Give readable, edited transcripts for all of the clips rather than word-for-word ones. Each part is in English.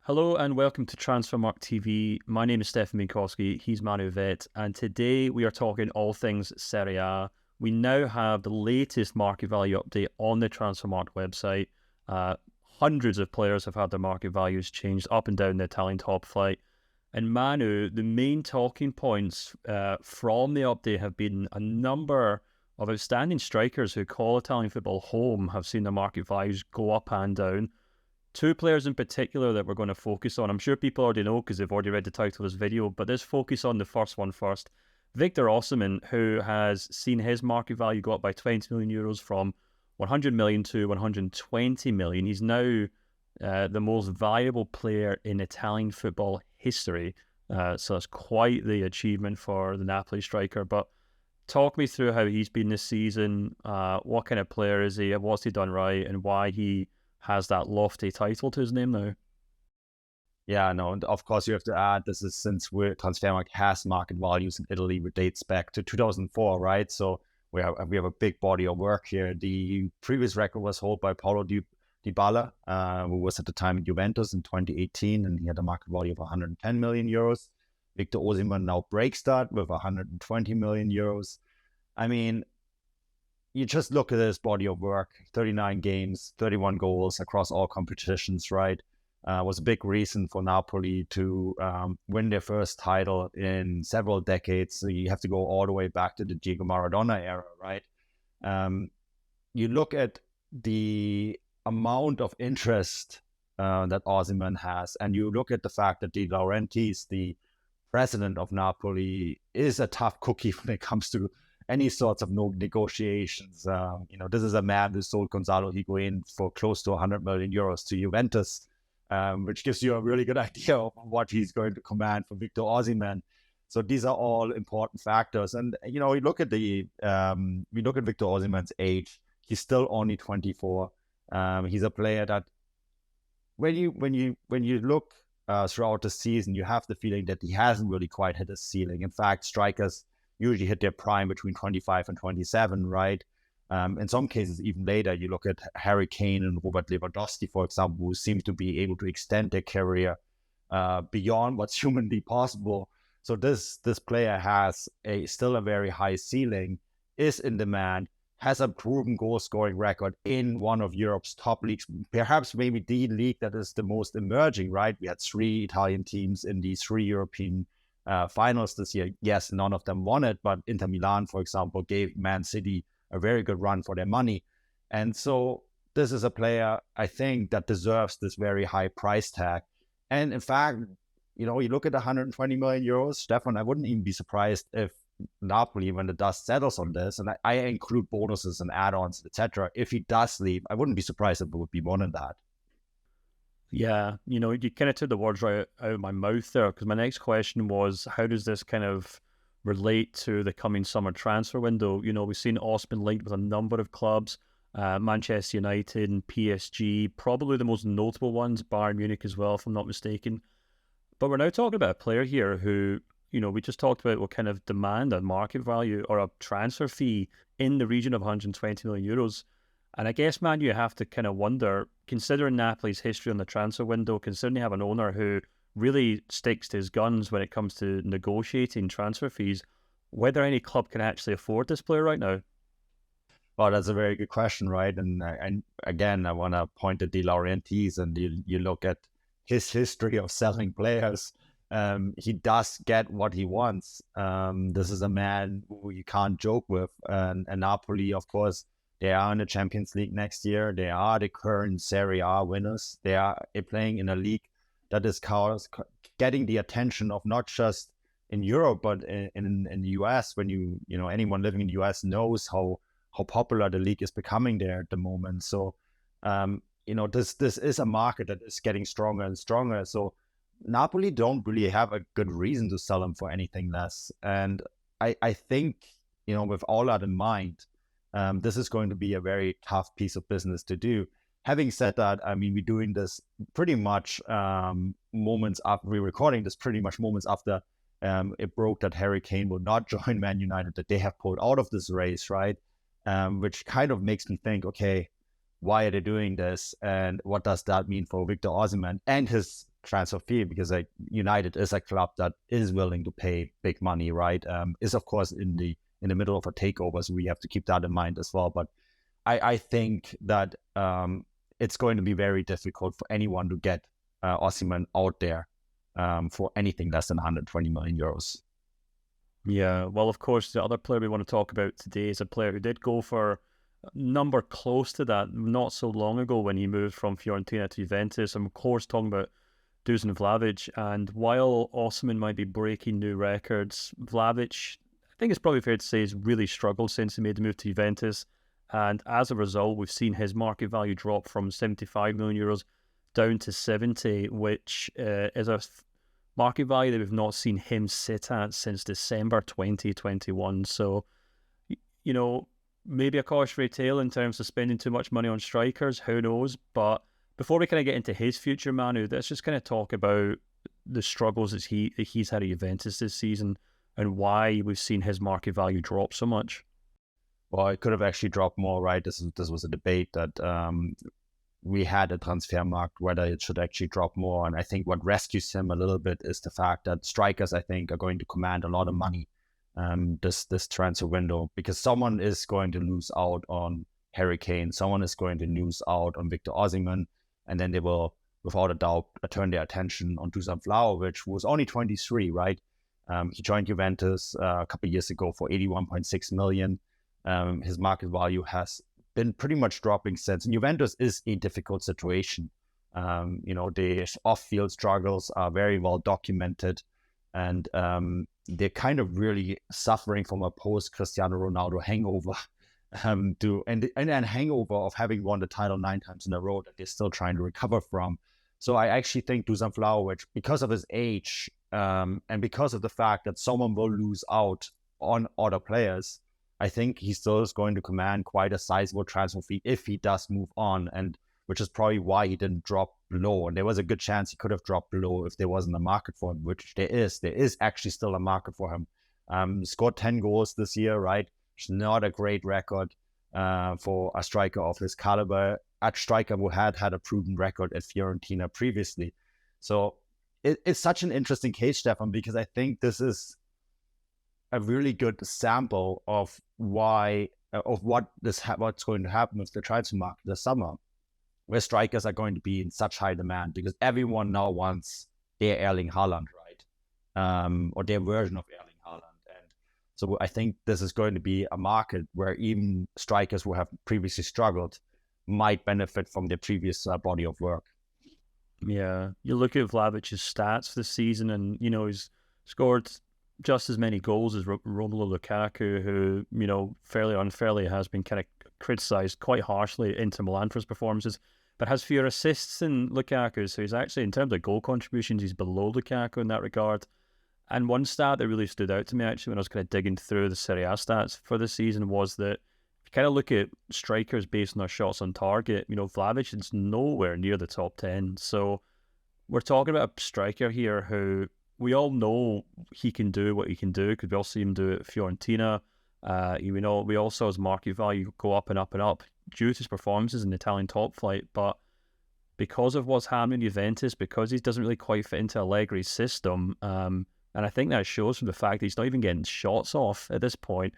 Hello and welcome to Transfermarkt TV. My name is Stefan Bienkowski, he's Manuel Veth, and today we are talking all things Serie A. We now have the latest market value update on the Transfermarkt website. Hundreds of players have had their market values changed up and down the Italian top flight. And Manu, the main talking points from the update have been a number of outstanding strikers who call Italian football home have seen their market values go up and down. Two players in particular that we're going to focus on. I'm sure people already know because they've already read the title of this video, but let's focus on the first one first. Victor Osimhen, who has seen his market value go up by 20 million euros from 100 million to 120 million. He's now the most valuable player in Italian football history. So that's quite the achievement for the Napoli striker. But talk me through how he's been this season. What kind of player is he? What's he done right? And why he has that lofty title to his name now? Yeah, no, and of course you have to add, this is since Transfermarkt has market values in Italy, which dates back to 2004, right? So we have a big body of work here. The previous record was held by Paulo Dybala, who was at the time in Juventus in 2018, and he had a market value of 110 million euros. Victor Osimhen now breaks that with 120 million euros. I mean, you just look at this body of work, 39 games, 31 goals across all competitions, right? Was a big reason for Napoli to win their first title in several decades. So you have to go all the way back to the Diego Maradona era, right? You look at the amount of interest that Osimhen has, and you look at the fact that De Laurentiis, the president of Napoli, is a tough cookie when it comes to any sorts of negotiations. This is a man who sold Gonzalo Higuain for close to 100 million euros to Juventus, which gives you a really good idea of what he's going to command for Victor Osimhen. So these are all important factors. And we look at Victor Osimhen's age. He's still only 24. He's a player that when you look throughout the season, you have the feeling that he hasn't really quite hit his ceiling. In fact, strikers usually hit their prime between 25 and 27, right? In some cases, even later. You look at Harry Kane and Robert Lewandowski, for example, who seem to be able to extend their career beyond what's humanly possible. So this player has still a very high ceiling, is in demand, has a proven goal-scoring record in one of Europe's top leagues, perhaps maybe the league that is the most emerging, right? We had 3 Italian teams in the 3 European finals this year. Yes, none of them won it, but Inter Milan, for example, gave Man City a very good run for their money. And so this is a player, I think, that deserves this very high price tag. And in fact, you look at 120 million euros, Stefan, I wouldn't even be surprised if Napoli, when the dust settles on this, and I include bonuses and add-ons, etc., if he does leave, I wouldn't be surprised if it would be more than that. Yeah, you kind of took the words right out of my mouth there, because my next question was, how does this kind of relate to the coming summer transfer window? We've seen Osimhen linked with a number of clubs, Manchester United and PSG, probably the most notable ones, Bayern Munich as well, if I'm not mistaken. But we're now talking about a player here who, we just talked about what kind of demand a market value or a transfer fee in the region of 120 million euros. And I guess, man, you have to kind of wonder, considering Napoli's history on the transfer window, considering you have an owner who really sticks to his guns when it comes to negotiating transfer fees, whether any club can actually afford this player right now. Well, that's a very good question, right? And again, I want to point to De Laurentiis, and you look at his history of selling players. He does get what he wants. This is a man who you can't joke with. And Napoli, of course, they are in the Champions League next year. They are the current Serie A winners. They are playing in a league that is getting the attention of not just in Europe, but in the US. When anyone living in the US knows how popular the league is becoming there at the moment. So, this is a market that is getting stronger and stronger. So Napoli don't really have a good reason to sell him for anything less. And I think, with all that in mind, this is going to be a very tough piece of business to do. Having said that, I mean, we're doing this pretty much moments after we're recording this, pretty much moments after it broke that Harry Kane will not join Man United, that they have pulled out of this race, right? Which kind of makes me think, okay, why are they doing this? And what does that mean for Victor Osimhen and his transfer fee, because like United is a club that is willing to pay big money, right? Is of course in the middle of a takeover, so we have to keep that in mind as well. But I think that it's going to be very difficult for anyone to get Osimhen out there for anything less than 120 million euros. Yeah, well, of course, the other player we want to talk about today is a player who did go for a number close to that not so long ago when he moved from Fiorentina to Juventus. I'm, of course, talking about Dusan Vlahovic. And while Osimhen might be breaking new records, Vlahovic, I think it's probably fair to say, has really struggled since he made the move to Juventus. And as a result, we've seen his market value drop from 75 million euros down to 70, which is a market value that we've not seen him sit at since December 2021. So, you know, maybe a cautionary tale in terms of spending too much money on strikers, who knows? But before we kind of get into his future, Manu, let's just kind of talk about the struggles that he's had at Juventus this season and why we've seen his market value drop so much. Well, it could have actually dropped more, right? This was a debate that we had at Transfermarkt, whether it should actually drop more. And I think what rescues him a little bit is the fact that strikers, I think, are going to command a lot of money this transfer window, because someone is going to lose out on Harry Kane, someone is going to lose out on Victor Osimhen, and then they will, without a doubt, turn their attention on Dusan Vlahovic, who was only 23, right? He joined Juventus a couple of years ago for 81.6 million. His market value has been pretty much dropping since. And Juventus is a difficult situation. The off-field struggles are very well documented, and they're kind of really suffering from a post-Cristiano Ronaldo hangover, and hangover of having won the title 9 times in a row that they're still trying to recover from. So I actually think Dusan Vlahovic, because of his age, and because of the fact that someone will lose out on other players, I think he still is going to command quite a sizable transfer fee if he does move on, and which is probably why he didn't drop below. And there was a good chance he could have dropped below if there wasn't a market for him, which there is. There is actually still a market for him. Scored 10 goals this year, right? It's not a great record for a striker of his caliber, a striker who had a proven record at Fiorentina previously. So it's such an interesting case, Stefan, because I think this is a really good sample of what's going to happen with the transfer market this summer, where strikers are going to be in such high demand because everyone now wants their Erling Haaland, right? Or their version of Erling Haaland. And so I think this is going to be a market where even strikers who have previously struggled might benefit from their previous body of work. Yeah, you look at Vlahovic's stats this season, and he's scored just as many goals as Romelu Lukaku, who fairly unfairly has been kind of criticised quite harshly Inter Milan for his performances, but has fewer assists than Lukaku. So he's actually, in terms of goal contributions, he's below Lukaku in that regard. And one stat that really stood out to me actually when I was kind of digging through the Serie A stats for the season was that if you kind of look at strikers based on their shots on target, Vlahovic is nowhere near the top 10. So we're talking about a striker here who we all know he can do what he can do because we all see him do it at Fiorentina. We all saw his market value go up and up and up due to his performances in the Italian top flight. But because of what's happening in Juventus, because he doesn't really quite fit into Allegri's system, and I think that shows from the fact that he's not even getting shots off at this point,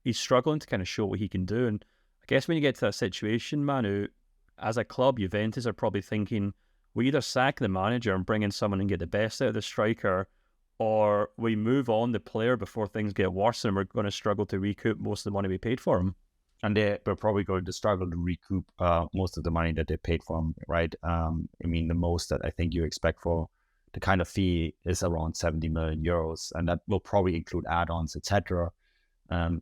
he's struggling to kind of show what he can do. And I guess when you get to that situation, Manu, as a club, Juventus are probably thinking, we either sack the manager and bring in someone and get the best out of the striker, or we move on the player before things get worse and we're going to struggle to recoup most of the money we paid for him. And they're probably going to struggle to recoup most of the money that they paid for him, right? The most that I think you expect for the kind of fee is around 70 million euros, and that will probably include add-ons, etc.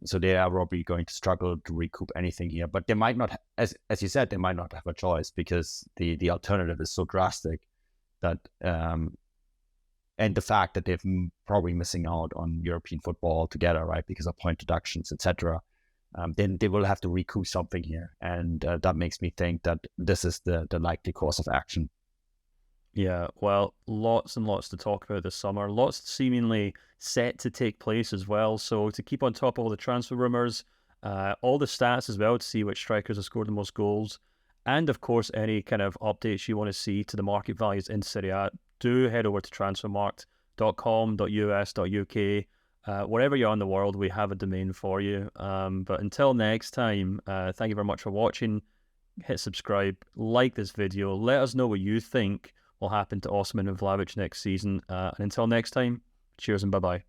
So they are probably going to struggle to recoup anything here, but they might not, as you said, they might not have a choice because the alternative is so drastic that, and the fact that they're probably missing out on European football altogether, right, because of point deductions, etc. Then they will have to recoup something here, and that makes me think that this is the likely course of action. Yeah, well, lots and lots to talk about this summer. Lots seemingly set to take place as well. So to keep on top of all the transfer rumours, all the stats as well to see which strikers have scored the most goals, And of course, any kind of updates you want to see to the market values in Serie A, do head over to transfermarkt.com.us.uk. Wherever you are in the world, we have a domain for you. But until next time, thank you very much for watching. Hit subscribe, like this video, let us know what you think will happen to Osimhen and Vlahovic next season. And until next time, cheers and bye-bye.